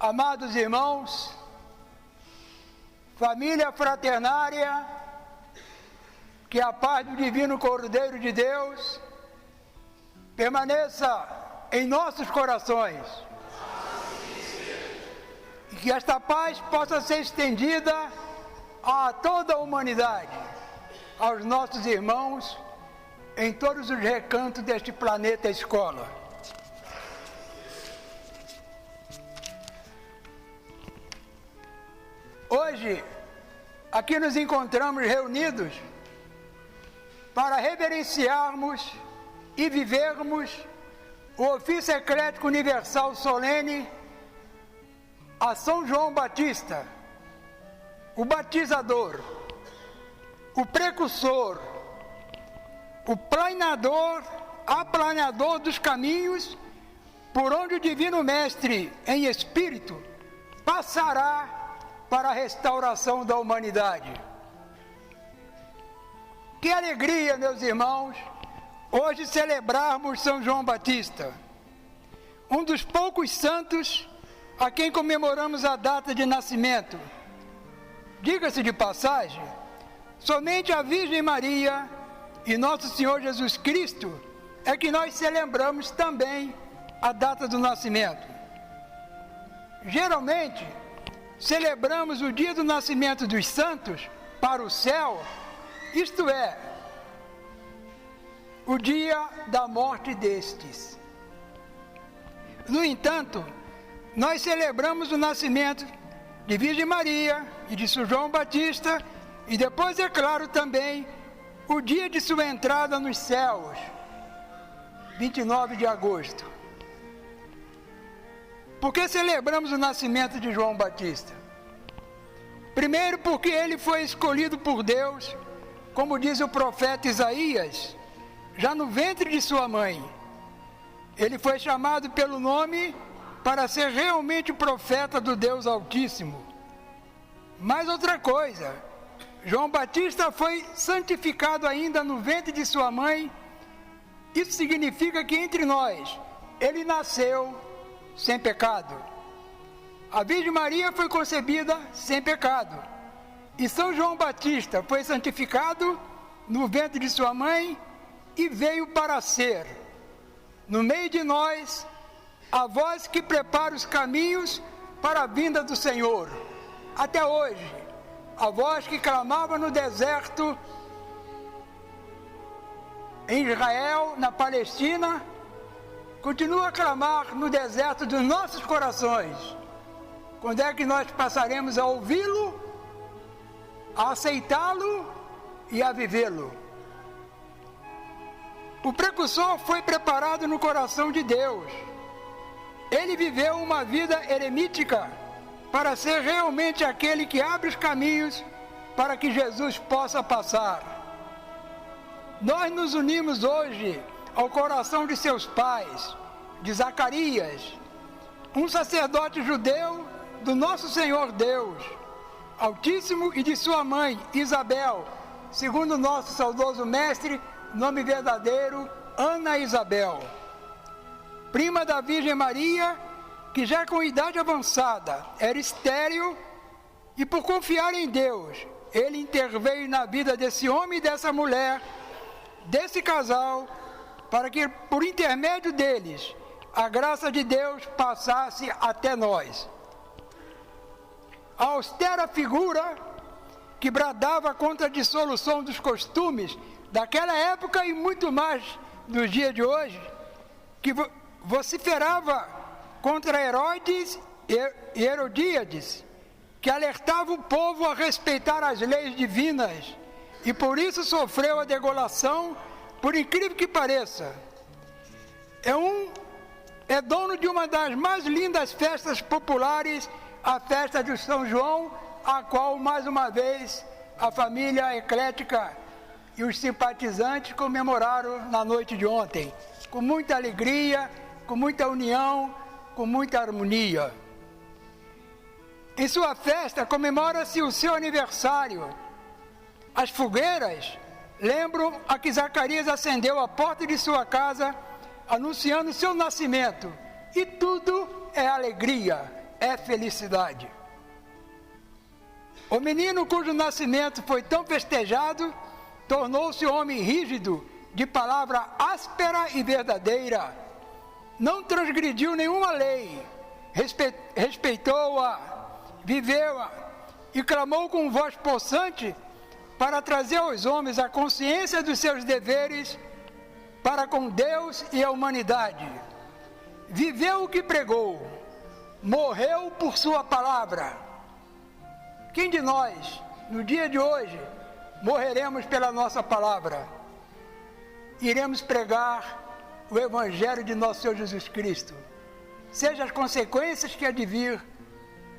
Amados irmãos, família fraternária, que a paz do Divino Cordeiro de Deus permaneça em nossos corações e que esta paz possa ser estendida a toda a humanidade, aos nossos irmãos em todos os recantos deste planeta escola. Hoje, aqui nos encontramos reunidos para reverenciarmos e vivermos o ofício eclético universal solene a São João Batista, o batizador, o precursor, o aplanador dos caminhos por onde o Divino Mestre em Espírito passará para a restauração da humanidade. Que alegria, meus irmãos, hoje celebrarmos São João Batista, um dos poucos santos a quem comemoramos a data de nascimento. Diga-se de passagem, somente a Virgem Maria e Nosso Senhor Jesus Cristo é que nós celebramos também a data do nascimento. Geralmente, celebramos o dia do nascimento dos santos para o céu, isto é, o dia da morte destes. No entanto, nós celebramos o nascimento de Virgem Maria e de São João Batista e depois, é claro, também o dia de sua entrada nos céus, 29 de agosto. Por que celebramos o nascimento de João Batista? Primeiro, porque ele foi escolhido por Deus, como diz o profeta Isaías, já no ventre de sua mãe. Ele foi chamado pelo nome para ser realmente o profeta do Deus Altíssimo. Mais outra coisa, João Batista foi santificado ainda no ventre de sua mãe. Isso significa que entre nós, ele nasceu sem pecado. A Virgem Maria foi concebida sem pecado. E São João Batista foi santificado no ventre de sua mãe e veio para ser, no meio de nós, a voz que prepara os caminhos para a vinda do Senhor. Até hoje, a voz que clamava no deserto, em Israel, na Palestina, continua a clamar no deserto dos nossos corações. Quando é que nós passaremos a ouvi-lo, a aceitá-lo e a vivê-lo? O precursor foi preparado no coração de Deus. Ele viveu uma vida eremítica para ser realmente aquele que abre os caminhos para que Jesus possa passar. Nós nos unimos hoje ao coração de seus pais, de Zacarias, um sacerdote judeu do nosso Senhor Deus Altíssimo, e de sua mãe Isabel, segundo o nosso saudoso mestre, nome verdadeiro, Ana Isabel, prima da Virgem Maria, que já com idade avançada era estéril, e por confiar em Deus, ele interveio na vida desse homem e dessa mulher, desse casal, para que por intermédio deles a graça de Deus passasse até nós. A austera figura que bradava contra a dissolução dos costumes daquela época e muito mais nos dias de hoje, que vociferava contra Herodes e Herodíades, que alertava o povo a respeitar as leis divinas, e por isso sofreu a degolação, por incrível que pareça. É dono de uma das mais lindas festas populares, a festa de São João, a qual, mais uma vez, a família eclética e os simpatizantes comemoraram na noite de ontem, com muita alegria, com muita união, com muita harmonia. Em sua festa comemora-se o seu aniversário. As fogueiras lembram a que Zacarias acendeu à porta de sua casa, anunciando seu nascimento. E tudo é alegria, é felicidade. O menino cujo nascimento foi tão festejado, tornou-se homem rígido, de palavra áspera e verdadeira. Não transgrediu nenhuma lei, respeitou-a, viveu-a e clamou com voz possante para trazer aos homens a consciência dos seus deveres para com Deus e a humanidade. Viveu o que pregou, morreu por sua palavra. Quem de nós, no dia de hoje, morreremos pela nossa palavra? Iremos pregar o Evangelho de nosso Senhor Jesus Cristo, seja as consequências que há de vir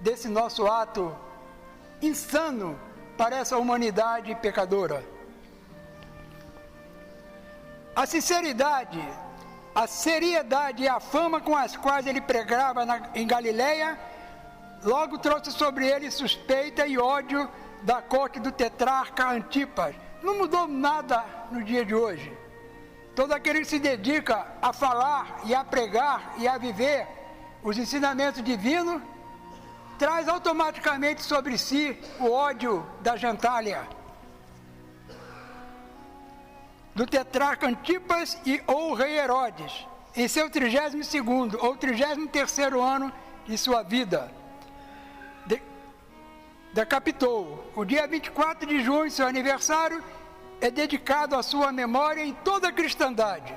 desse nosso ato insano para essa humanidade pecadora. A sinceridade, a seriedade e a fama com as quais ele pregava em Galileia, logo trouxe sobre ele suspeita e ódio da corte do tetrarca Antipas. Não mudou nada no dia de hoje. Todo aquele que se dedica a falar e a pregar e a viver os ensinamentos divinos, traz automaticamente sobre si o ódio da gentalha, do tetrarca Antipas ou rei Herodes, em seu 32º ou 33º ano de sua vida. Decapitou. O dia 24 de junho, seu aniversário, é dedicado à sua memória em toda a cristandade.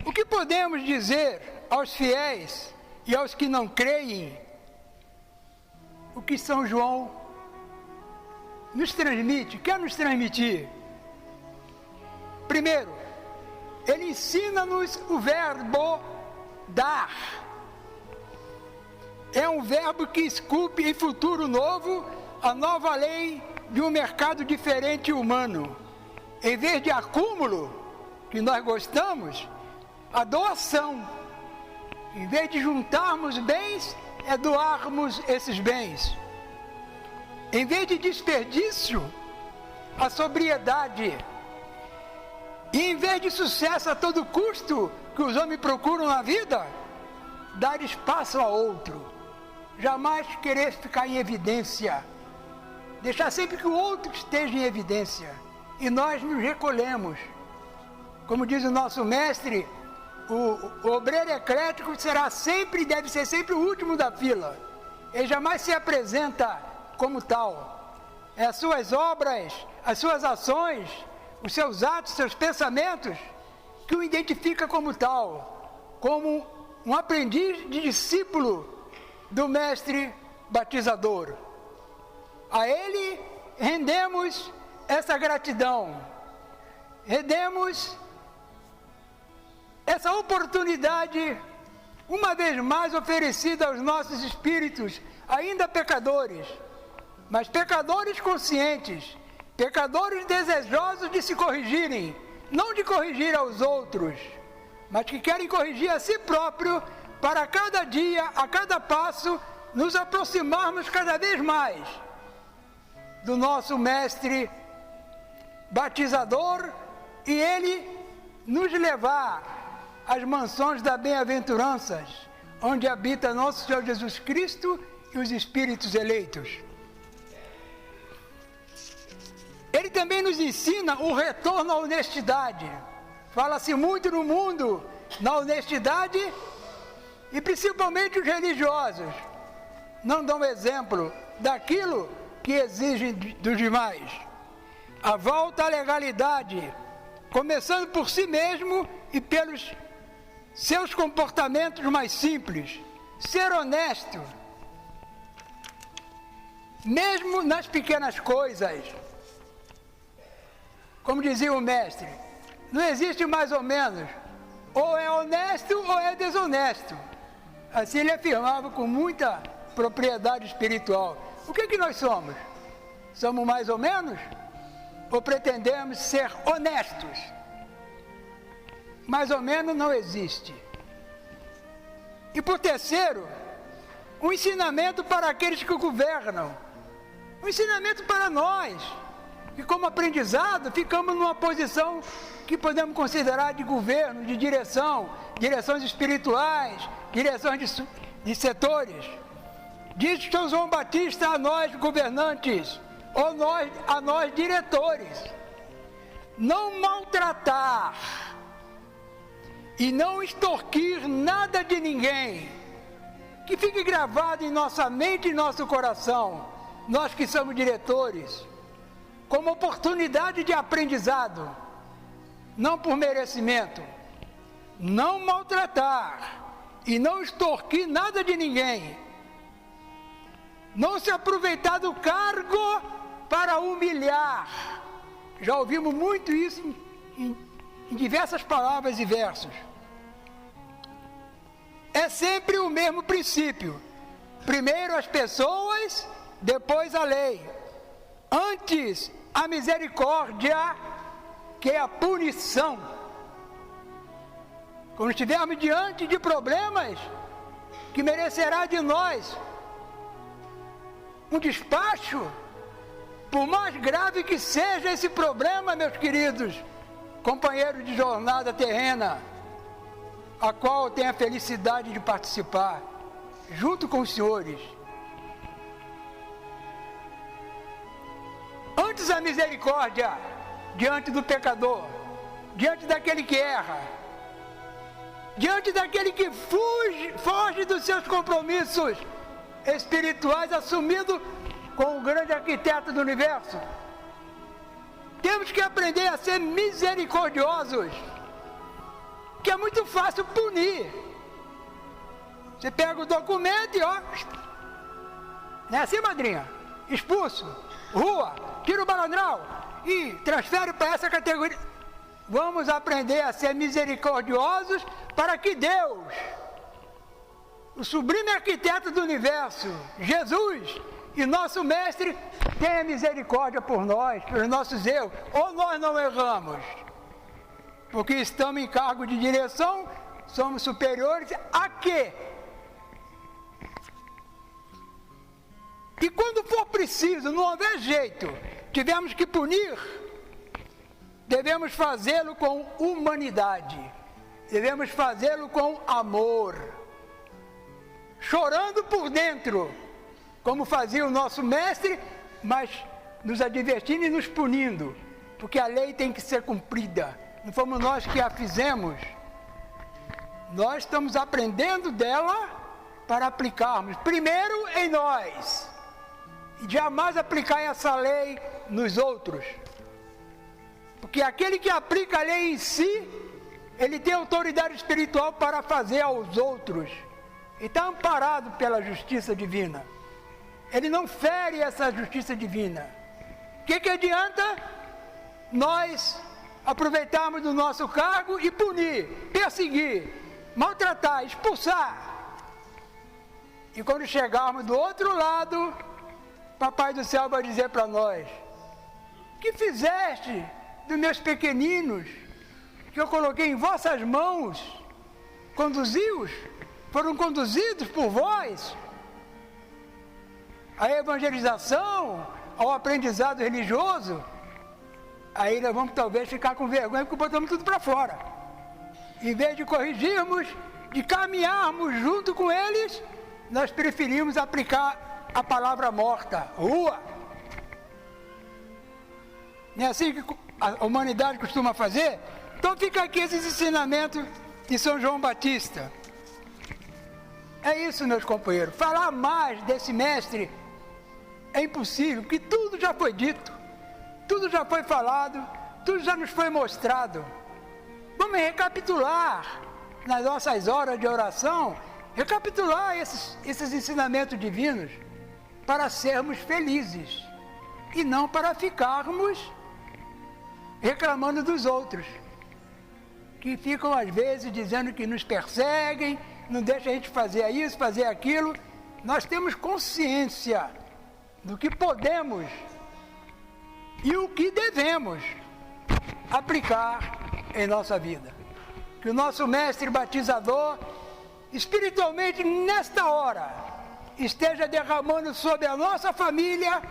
O que podemos dizer aos fiéis e aos que não creem o que São João nos transmite, quer nos transmitir? Primeiro, ele ensina-nos o verbo dar. É um verbo que esculpe em futuro novo a nova lei de um mercado diferente e humano. Em vez de acúmulo, que nós gostamos, a doação. Em vez de juntarmos bens, é doarmos esses bens. Em vez de desperdício, a sobriedade. E em vez de sucesso a todo custo, que os homens procuram na vida, dar espaço a outro. Jamais querer ficar em evidência. Deixar sempre que o outro esteja em evidência. E nós nos recolhemos. Como diz o nosso mestre, o obreiro eclético deve ser sempre o último da fila. Ele jamais se apresenta como tal. É as suas obras, as suas ações, os seus atos, seus pensamentos, que o identifica como tal. Como um aprendiz de discípulo do mestre batizador. A ele rendemos essa gratidão, rendemos essa oportunidade, uma vez mais oferecida aos nossos espíritos, ainda pecadores, mas pecadores conscientes, pecadores desejosos de se corrigirem, não de corrigir aos outros, mas que querem corrigir a si próprio, para cada dia, a cada passo, nos aproximarmos cada vez mais do nosso mestre batizador e ele nos levar às mansões das bem-aventuranças, onde habita nosso Senhor Jesus Cristo e os Espíritos eleitos. Ele também nos ensina o retorno à honestidade. Fala-se muito no mundo na honestidade e principalmente os religiosos não dão exemplo daquilo que exigem dos demais. A volta à legalidade, começando por si mesmo e pelos seus comportamentos mais simples. Ser honesto, mesmo nas pequenas coisas. Como dizia o mestre, não existe mais ou menos, ou é honesto ou é desonesto. Assim ele afirmava com muita propriedade espiritual. O que nós somos? Somos mais ou menos? Ou pretendemos ser honestos? Mais ou menos não existe. E por terceiro, um ensinamento para aqueles que governam. Um ensinamento para nós, que como aprendizado ficamos numa posição que podemos considerar de governo, de direções espirituais, direções de setores. Diz São João Batista a nós governantes, ou a nós diretores, não maltratar e não extorquir nada de ninguém. Que fique gravado em nossa mente e em nosso coração, nós que somos diretores, como oportunidade de aprendizado, não por merecimento. Não maltratar e não extorquir nada de ninguém. Não se aproveitar do cargo para humilhar. Já ouvimos muito isso em diversas palavras e versos. É sempre o mesmo princípio. Primeiro as pessoas, depois a lei. Antes a misericórdia, que é a punição. Quando estivermos diante de problemas que merecerá de nós um despacho, por mais grave que seja esse problema, meus queridos companheiros de jornada terrena, a qual eu tenho a felicidade de participar, junto com os senhores. Antes a misericórdia, diante do pecador, diante daquele que erra, diante daquele que foge dos seus compromissos espirituais, assumido com o grande arquiteto do universo. Temos que aprender a ser misericordiosos, que é muito fácil punir. Você pega o documento e ó, não é assim, madrinha? Expulso, rua, tira o balandrão e transfere para essa categoria. Vamos aprender a ser misericordiosos para que Deus, o sublime arquiteto do universo, Jesus e nosso mestre, tenha misericórdia por nós, pelos nossos erros, ou nós não erramos, porque estamos em cargo de direção, somos superiores a quê? E quando for preciso, não houver jeito, tivermos que punir, devemos fazê-lo com humanidade, devemos fazê-lo com amor, chorando por dentro, como fazia o nosso mestre, mas nos advertindo e nos punindo, porque a lei tem que ser cumprida. Não fomos nós que a fizemos, nós estamos aprendendo dela para aplicarmos, primeiro em nós, e jamais aplicar essa lei nos outros, porque aquele que aplica a lei em si, ele tem autoridade espiritual para fazer aos outros, e está amparado pela justiça divina. Ele não fere essa justiça divina. O que adianta nós aproveitarmos do nosso cargo e punir, perseguir, maltratar, expulsar? E quando chegarmos do outro lado, Papai do Céu vai dizer para nós: que fizeste dos meus pequeninos, que eu coloquei em vossas mãos, conduzi-os, foram conduzidos por vós à evangelização, ao aprendizado religioso. Aí nós vamos talvez ficar com vergonha, porque botamos tudo para fora. Em vez de corrigirmos, de caminharmos junto com eles, nós preferimos aplicar a palavra morta, rua. Não é assim que a humanidade costuma fazer? Então fica aqui esses ensinamentos de São João Batista. É isso, meus companheiros. Falar mais desse mestre é impossível, porque tudo já foi dito, tudo já foi falado, tudo já nos foi mostrado. Vamos recapitular nas nossas horas de oração, recapitular esses ensinamentos divinos para sermos felizes e não para ficarmos reclamando dos outros, que ficam às vezes dizendo que nos perseguem, não deixam a gente fazer isso, fazer aquilo. Nós temos consciência do que podemos e o que devemos aplicar em nossa vida. Que o nosso mestre batizador, espiritualmente nesta hora, esteja derramando sobre a nossa família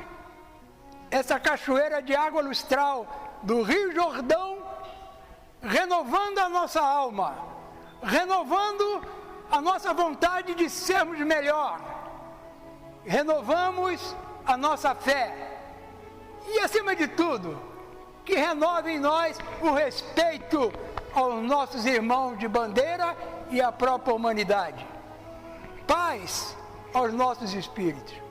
essa cachoeira de água lustral do Rio Jordão, renovando a nossa alma, renovando a nossa vontade de sermos melhor, renovamos a nossa fé e, acima de tudo, que renove em nós o respeito aos nossos irmãos de bandeira e à própria humanidade. Paz aos nossos espíritos.